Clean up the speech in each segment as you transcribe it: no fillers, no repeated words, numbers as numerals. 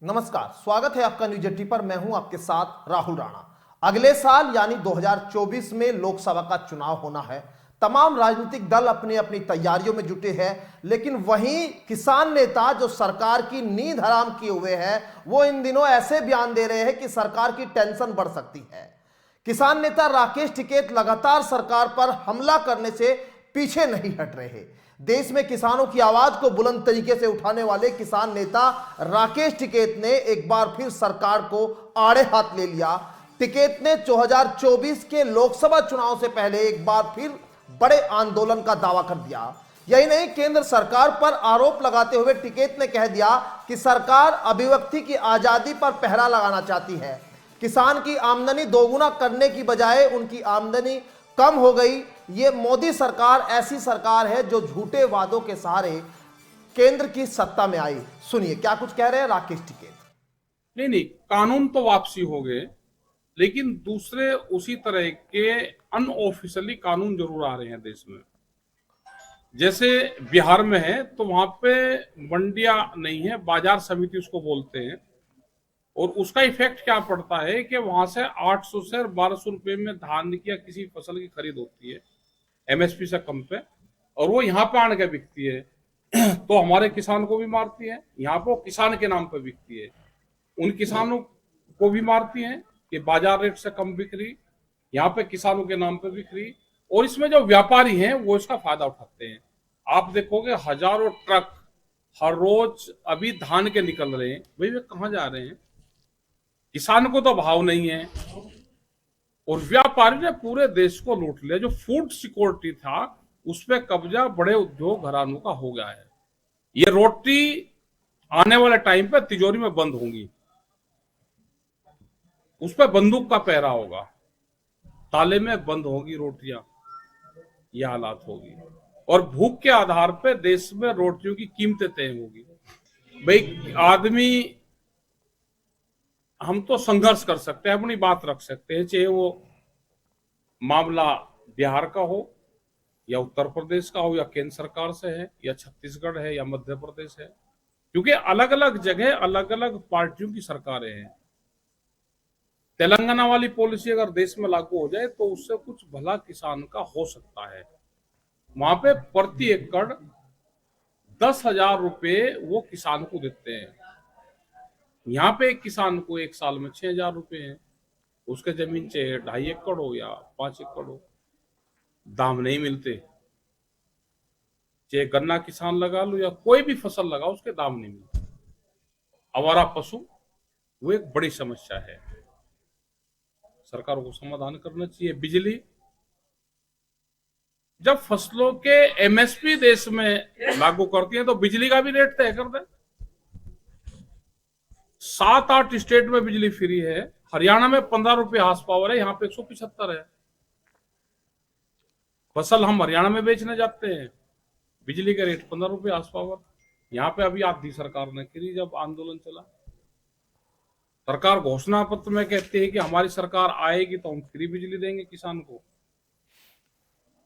नमस्कार, स्वागत है आपका न्यूज 80 पर। मैं हूं आपके साथ राहुल राणा। अगले साल यानी 2024 में लोकसभा का चुनाव होना है। तमाम राजनीतिक दल अपनी अपनी तैयारियों में जुटे हैं, लेकिन वहीं किसान नेता जो सरकार की नींद हराम किए हुए हैं, वो इन दिनों ऐसे बयान दे रहे हैं कि सरकार की टेंशन बढ़ सकती है। किसान नेता राकेश टिकैत लगातार सरकार पर हमला करने से पीछे नहीं हट रहे। देश में किसानों की आवाज को बुलंद तरीके से उठाने वाले किसान नेता राकेश टिकैत ने एक बार फिर सरकार को आड़े हाथ ले लिया। टिकैत ने 2024 के लोकसभा चुनाव से पहले एक बार फिर बड़े आंदोलन का दावा कर दिया। यही नहीं, केंद्र सरकार पर आरोप लगाते हुए टिकैत ने कह दिया कि सरकार अभिव्यक्ति की आजादी पर पहरा लगाना चाहती है। किसान की आमदनी दोगुना करने की बजाय उनकी आमदनी कम हो गई। ये मोदी सरकार ऐसी सरकार है जो झूठे वादों के सहारे केंद्र की सत्ता में आई। सुनिए क्या कुछ कह रहे हैं राकेश टिकैत। नहीं, कानून तो वापसी हो गए, लेकिन दूसरे उसी तरह के अनऑफिशियली कानून जरूर आ रहे हैं देश में। जैसे बिहार में है तो वहां पे मंडियां नहीं है, बाजार समिति उसको बोलते हैं, और उसका इफेक्ट क्या पड़ता है कि वहां से 800 से 1200 रुपए में धान की या किसी फसल की खरीद होती है एमएसपी से कम पे, और वो यहाँ पे आने के बिकती है तो हमारे किसान को भी मारती है। यहाँ पे वो किसान के नाम पे बिकती है, उन किसानों को भी मारती है कि बाजार रेट से कम बिक रही, यहाँ पे किसानों के नाम पे बिक रही, और इसमें जो व्यापारी हैं वो इसका फायदा उठाते हैं। आप देखोगे हजारों ट्रक हर रोज अभी धान के निकल रहे हैं, भाई वे कहाँ जा रहे हैं? किसान को तो भाव नहीं है, और व्यापारी ने पूरे देश को लूट लिया। जो फूड सिक्योरिटी था उस पर कब्जा बड़े उद्योग घरानों का हो गया है। ये रोटी आने वाले टाइम पे तिजोरी में बंद होंगी, उस पर बंदूक का पहरा होगा, ताले में बंद होगी रोटियां, ये हालात होगी, और भूख के आधार पे देश में रोटियों की कीमतें तय होगी। भाई आदमी, हम तो संघर्ष कर सकते हैं, अपनी बात रख सकते हैं, चाहे वो मामला बिहार का हो या उत्तर प्रदेश का हो या केंद्र सरकार से है या छत्तीसगढ़ है या मध्य प्रदेश है, क्योंकि अलग अलग जगह अलग अलग पार्टियों की सरकारें हैं। तेलंगाना वाली पॉलिसी अगर देश में लागू हो जाए तो उससे कुछ भला किसान का हो सकता है। वहां पे प्रति एकड़ 10,000 रुपए वो किसान को देते हैं। यहाँ पे एक किसान को एक साल में 6,000 रुपए है, उसके जमीन चाहे 2.5 एकड़ हो या 5 एकड़ हो, दाम नहीं मिलते। चाहे गन्ना किसान लगा लो या कोई भी फसल लगाओ, उसके दाम नहीं मिलते। आवारा पशु वो एक बड़ी समस्या है, सरकारों को समाधान करना चाहिए। बिजली, जब फसलों के एमएसपी देश में लागू करती है तो बिजली का भी रेट तय कर दे। 7-8 स्टेट में बिजली फ्री है, हरियाणा में 15 रुपए हार्स पावर है, यहाँ पे 175 है। फसल हम हरियाणा में बेचने जाते हैं, बिजली का रेट 15 रुपए हार्स पावर। यहाँ पे अभी आधी सरकार ने करी जब आंदोलन चला। सरकार घोषणा पत्र में कहती है कि हमारी सरकार आएगी तो हम फ्री बिजली देंगे किसान को,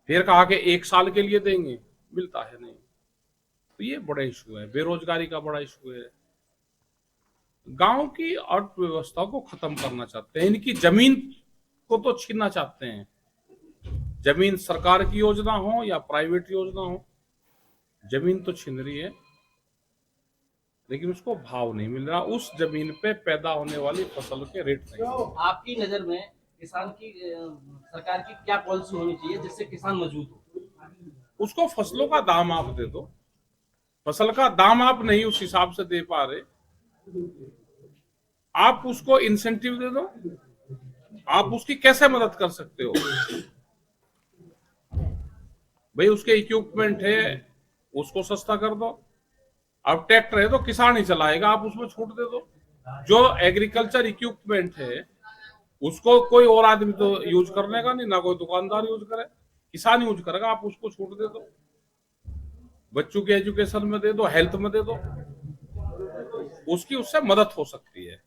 फिर कहा कि 1 साल के लिए देंगे, मिलता है नहीं। तो ये बड़ा इशू है, बेरोजगारी का बड़ा इशू है। गांव की अर्थव्यवस्था को खत्म करना चाहते हैं, इनकी जमीन को तो छीनना चाहते हैं। जमीन सरकार की योजना हो या प्राइवेट योजना हो, जमीन तो छीन रही है, लेकिन उसको भाव नहीं मिल रहा। उस जमीन पे पैदा होने वाली फसल के रेट नहीं। तो आपकी नजर में किसान की सरकार की क्या पॉलिसी होनी चाहिए जिससे किसान मजबूत हो? उसको फसलों का दाम आप दे दो। फसल का दाम आप नहीं उस हिसाब से दे पा रहे, आप उसको इंसेंटिव दे दो। आप उसकी कैसे मदद कर सकते हो? भाई उसके इक्विपमेंट है, उसको सस्ता कर दो। अब ट्रैक्टर है तो किसान ही चलाएगा, आप उसमें छूट दे दो। जो एग्रीकल्चर इक्विपमेंट है उसको कोई और आदमी तो यूज करने का नहीं, ना कोई दुकानदार यूज करे, किसान यूज करेगा, आप उसको छूट दे दो। बच्चों के एजुकेशन में दे दो, हेल्थ में दे दो, उसकी उससे मदद हो सकती है।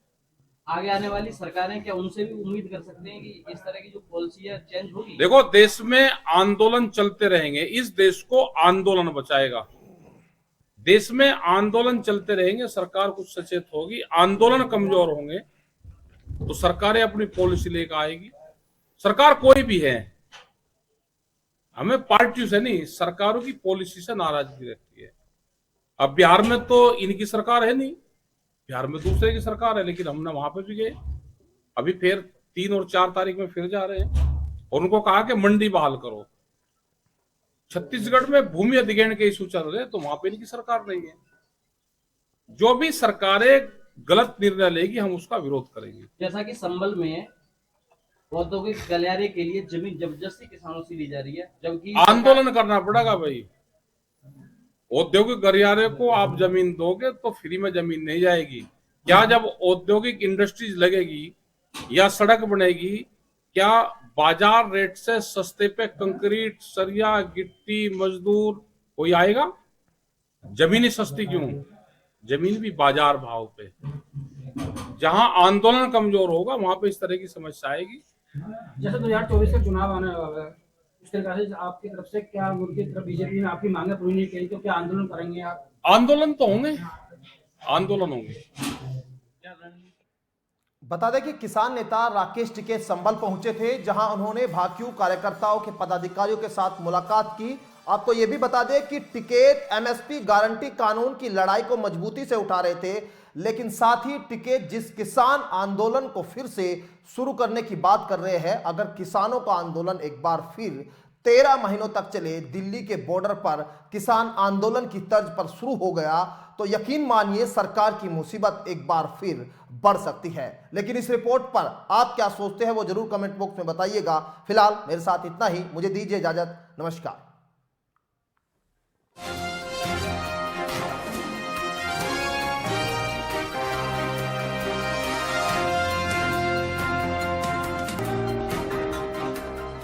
आगे आने वाली सरकारें क्या उनसे भी उम्मीद कर सकते हैं कि इस तरह की जो पॉलिसी है चेंज होगी? देखो, देश में आंदोलन चलते रहेंगे, इस देश को आंदोलन बचाएगा। देश में आंदोलन चलते रहेंगे, सरकार कुछ सचेत होगी, आंदोलन कमजोर होंगे तो सरकारें अपनी पॉलिसी लेकर आएगी। सरकार कोई भी है, हमें पार्टियों से नहीं, सरकारों की पॉलिसी से नाराजगी रहती है। अब बिहार में तो इनकी सरकार है नहीं, बिहार में दूसरे की सरकार है, लेकिन हमने वहां पे भी गए, अभी फिर 3 और 4 तारीख में फिर जा रहे हैं और उनको कहा कि मंडी बहाल करो। छत्तीसगढ़ में भूमि अधिग्रहण के इशू चल रहे हैं, तो वहां पे इनकी सरकार नहीं है। जो भी सरकारें गलत निर्णय लेगी हम उसका विरोध करेंगे। जैसा कि संभल में औद्योगिक गलियारे के लिए जमीन जबरदस्ती किसानों से ली जा रही है, जबकि आंदोलन करना पड़ेगा भाई। औद्योगिक गलियारे को आप जमीन दोगे तो फ्री में जमीन नहीं जाएगी। क्या जब औद्योगिक इंडस्ट्रीज लगेगी या सड़क बनेगी, क्या बाजार रेट से सस्ते पे कंक्रीट, सरिया, गिट्टी, मजदूर कोई आएगा? जमीन ही सस्ती क्यों? जमीन भी बाजार भाव पे। जहां आंदोलन कमजोर होगा वहां पे इस तरह की समस्या आएगी। जैसे 2024 का चुनाव आने वाला है, इस तरह से आपकी तरफ से क्या उनकी तरफ बीजेपी में आपकी मांगे पूरी नहीं की तो क्या आंदोलन करेंगे आप? आंदोलन तो होंगे, आंदोलन होंगे। बता दें कि किसान नेता राकेश टिकैत संभल पहुंचे थे, जहां उन्होंने भाकियू कार्यकर्ताओं के पदाधिकारियों के साथ मुलाकात की। आपको यह भी बता दें कि टिकैत एमएसपी गारंटी कानून की लड़ाई को मजबूती से उठा रहे थे, लेकिन साथ ही टिकैत जिस किसान आंदोलन को फिर से शुरू करने की बात कर रहे हैं, अगर किसानों का आंदोलन एक बार फिर 13 महीनों तक चले, दिल्ली के बॉर्डर पर किसान आंदोलन की तर्ज पर शुरू हो गया, तो यकीन मानिए सरकार की मुसीबत एक बार फिर बढ़ सकती है। लेकिन इस रिपोर्ट पर आप क्या सोचते हैं वो जरूर कमेंट बॉक्स में बताइएगा। फिलहाल मेरे साथ इतना ही, मुझे दीजिए इजाजत, नमस्कार।